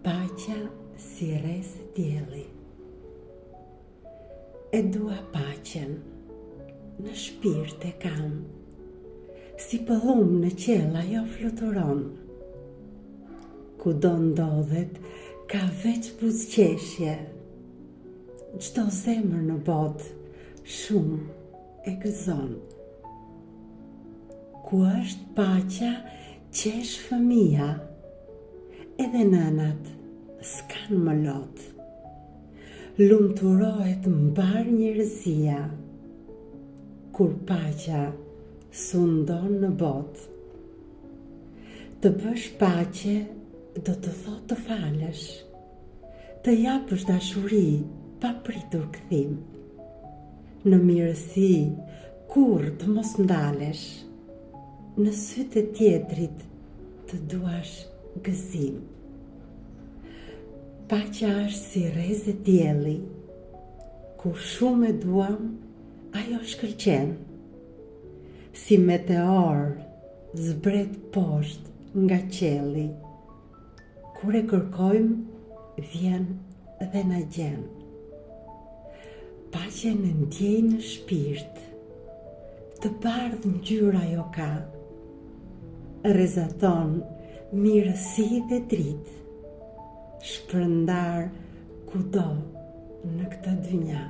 Paqja si rrez dielli. E dua paqen, në shpirt e kam, si pëllum në qell ajo fluturon. Kudo ndodhet, ka veç buzëqeshje, çdo zemër në botë shumë e gëzon. Ku është paqja, qesh fëmia, edhe nënat s'kan më lot. Lumturohet mbar njerëzia, kur paqja sundon në botë. Të bësh paqe do të thotë të falësh, të japësh dashuri pa pritur kthim. Në mirësi kurrë të mos ndalesh, në sytë e tjetrit të duash gëzim. Paqja është si rrez e dielli, kur shumë e duam, ajo shkëlqen. Si meteor zbret poshtë nga qielli, kur e kërkojmë, vjen dhe na gjen. Paqen e ndjej në shpirt, të bardhë ngjyrë ajo ka, rrezaton mirësi dhe dritë, shpërndar kudo në këtë dynja.